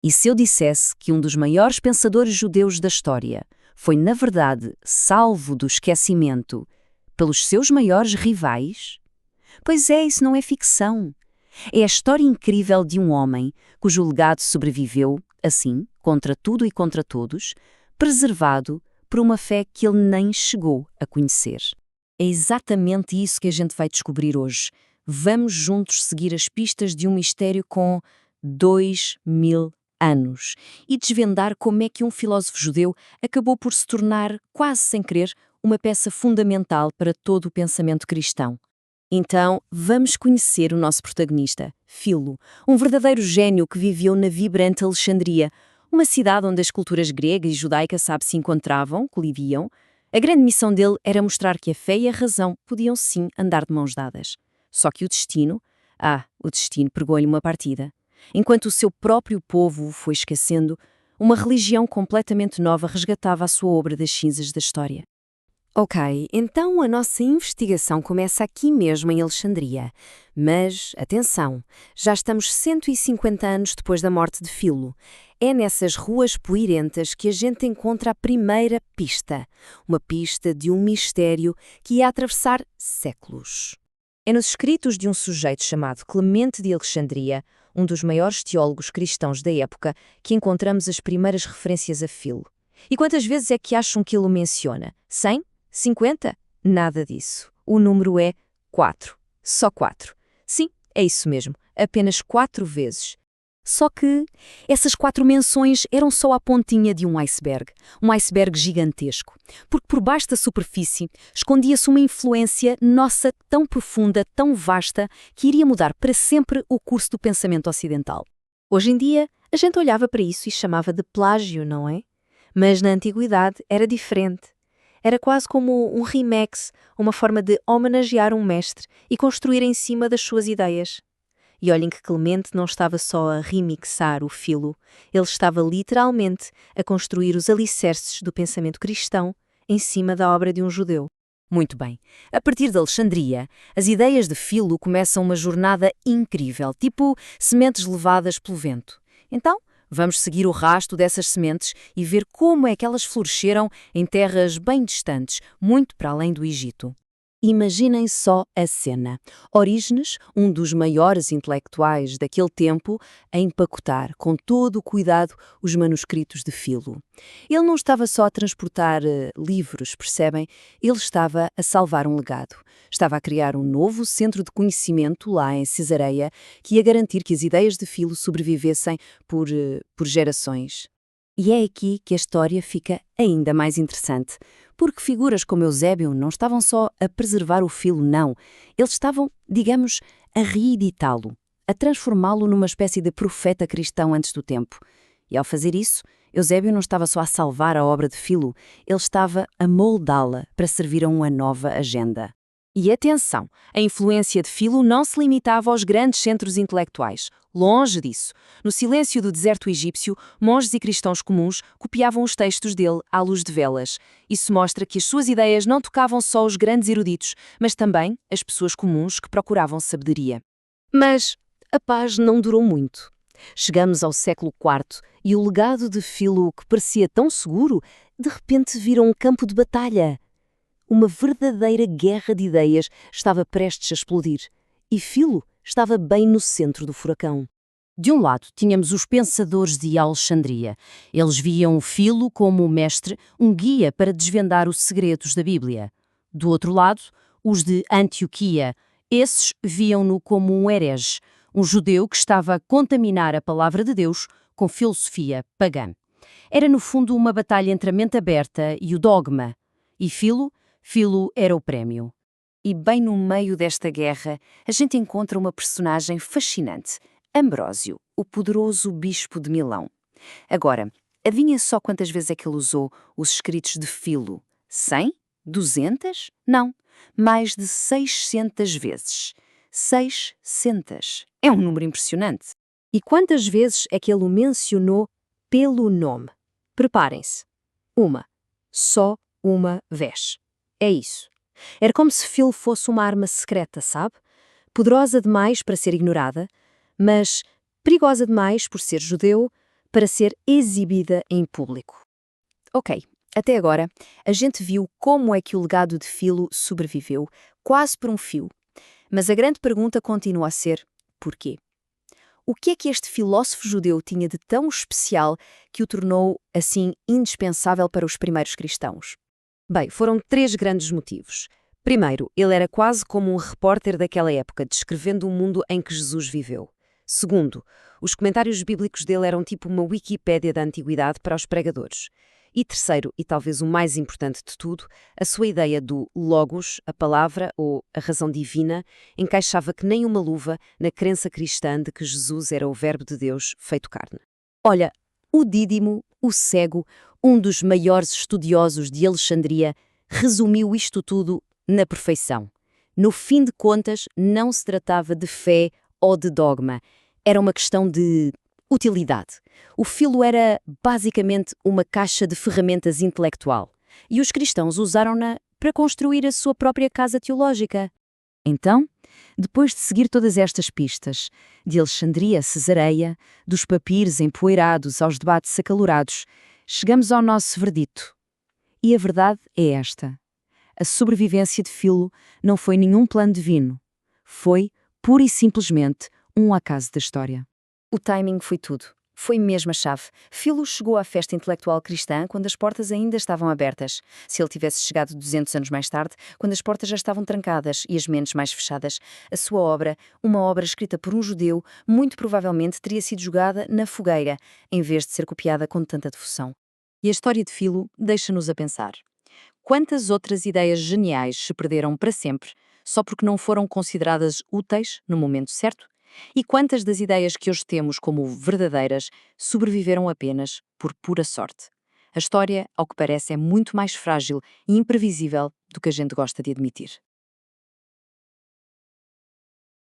E se eu dissesse que um dos maiores pensadores judeus da história foi, na verdade, salvo do esquecimento pelos seus maiores rivais? Pois é, isso não é ficção. É a história incrível de um homem cujo legado sobreviveu, assim, contra tudo e contra todos, preservado por uma fé que ele nem chegou a conhecer. É exatamente isso que a gente vai descobrir hoje. Vamos juntos seguir as pistas de um mistério com 2000 anos e desvendar como é que um filósofo judeu acabou por se tornar, quase sem querer, uma peça fundamental para todo o pensamento cristão. Então, vamos conhecer o nosso protagonista, Filo, um verdadeiro gênio que viveu na vibrante Alexandria, uma cidade onde as culturas grega e judaica, se encontravam, colidiam. A grande missão dele era mostrar que a fé e a razão podiam sim andar de mãos dadas. Só que o destino pregou-lhe uma partida. Enquanto o seu próprio povo o foi esquecendo, uma religião completamente nova resgatava a sua obra das cinzas da história. Ok, então a nossa investigação começa aqui mesmo em Alexandria. Mas, atenção, já estamos 150 anos depois da morte de Filo. É nessas ruas poeirentas que a gente encontra a primeira pista. Uma pista de um mistério que ia atravessar séculos. É nos escritos de um sujeito chamado Clemente de Alexandria, um dos maiores teólogos cristãos da época, que encontramos as primeiras referências a Filo. E quantas vezes é que acham que ele o menciona? 100? 50? Nada disso. O número é 4. Só 4. Sim, é isso mesmo. Apenas 4 vezes. Só que essas 4 menções eram só a pontinha de um iceberg gigantesco. Porque por baixo da superfície escondia-se uma influência nossa tão profunda, tão vasta, que iria mudar para sempre o curso do pensamento ocidental. Hoje em dia, a gente olhava para isso e chamava de plágio, não é? Mas na antiguidade era diferente. Era quase como um remix, uma forma de homenagear um mestre e construir em cima das suas ideias. E olhem que Clemente não estava só a remixar o Filo, ele estava literalmente a construir os alicerces do pensamento cristão em cima da obra de um judeu. Muito bem. A partir de Alexandria, as ideias de Filo começam uma jornada incrível, tipo sementes levadas pelo vento. Então, vamos seguir o rasto dessas sementes e ver como é que elas floresceram em terras bem distantes, muito para além do Egito. Imaginem só a cena. Orígenes, um dos maiores intelectuais daquele tempo, a empacotar com todo o cuidado os manuscritos de Filo. Ele não estava só a transportar livros, percebem? Ele estava a salvar um legado. Estava a criar um novo centro de conhecimento lá em Cesareia que ia garantir que as ideias de Filo sobrevivessem por gerações. E é aqui que a história fica ainda mais interessante. Porque figuras como Eusébio não estavam só a preservar o Filo, não. Eles estavam, digamos, a reeditá-lo, a transformá-lo numa espécie de profeta cristão antes do tempo. E ao fazer isso, Eusébio não estava só a salvar a obra de Filo, ele estava a moldá-la para servir a uma nova agenda. E atenção, a influência de Filo não se limitava aos grandes centros intelectuais. Longe disso. No silêncio do deserto egípcio, monges e cristãos comuns copiavam os textos dele à luz de velas. Isso mostra que as suas ideias não tocavam só os grandes eruditos, mas também as pessoas comuns que procuravam sabedoria. Mas a paz não durou muito. Chegamos ao século IV e o legado de Filo, que parecia tão seguro, de repente vira um campo de batalha. Uma verdadeira guerra de ideias estava prestes a explodir, e Filo estava bem no centro do furacão. De um lado, tínhamos os pensadores de Alexandria. Eles viam Filo como um mestre, um guia para desvendar os segredos da Bíblia. Do outro lado, os de Antioquia. Esses viam-no como um herege, um judeu que estava a contaminar a palavra de Deus com filosofia pagã. Era, no fundo, uma batalha entre a mente aberta e o dogma. E Filo era o prémio. E bem no meio desta guerra, a gente encontra uma personagem fascinante, Ambrósio, o poderoso bispo de Milão. Agora, adivinha só quantas vezes é que ele usou os escritos de Filo? 100? 200? Não, mais de 600 vezes. 600. É um número impressionante. E quantas vezes é que ele o mencionou pelo nome? Preparem-se. Só uma vez. É isso. Era como se Filo fosse uma arma secreta, sabe? Poderosa demais para ser ignorada, mas perigosa demais por ser judeu, para ser exibida em público. Ok, até agora, a gente viu como é que o legado de Filo sobreviveu, quase por um fio. Mas a grande pergunta continua a ser: porquê? O que é que este filósofo judeu tinha de tão especial que o tornou, assim, indispensável para os primeiros cristãos? Bem, foram três grandes motivos. Primeiro, ele era quase como um repórter daquela época, descrevendo o mundo em que Jesus viveu. Segundo, os comentários bíblicos dele eram tipo uma Wikipédia da antiguidade para os pregadores. E terceiro, e talvez o mais importante de tudo, a sua ideia do logos, a palavra ou a razão divina, encaixava que nem uma luva na crença cristã de que Jesus era o Verbo de Deus feito carne. Olha, o Dídimo, o cego, um dos maiores estudiosos de Alexandria, resumiu isto tudo na perfeição. No fim de contas, não se tratava de fé ou de dogma, era uma questão de utilidade. O Filo era basicamente uma caixa de ferramentas intelectual e os cristãos usaram-na para construir a sua própria casa teológica. Então, depois de seguir todas estas pistas, de Alexandria a Cesareia, dos papiros empoeirados aos debates acalorados, chegamos ao nosso verdito. E a verdade é esta: a sobrevivência de Filo não foi nenhum plano divino. Foi, pura e simplesmente, um acaso da história. O timing foi tudo. Foi mesmo a chave. Filo chegou à festa intelectual cristã quando as portas ainda estavam abertas. Se ele tivesse chegado 200 anos mais tarde, quando as portas já estavam trancadas e as mentes mais fechadas, a sua obra, uma obra escrita por um judeu, muito provavelmente teria sido jogada na fogueira, em vez de ser copiada com tanta devoção. E a história de Filo deixa-nos a pensar. Quantas outras ideias geniais se perderam para sempre, só porque não foram consideradas úteis no momento certo? E quantas das ideias que hoje temos como verdadeiras sobreviveram apenas por pura sorte? A história, ao que parece, é muito mais frágil e imprevisível do que a gente gosta de admitir.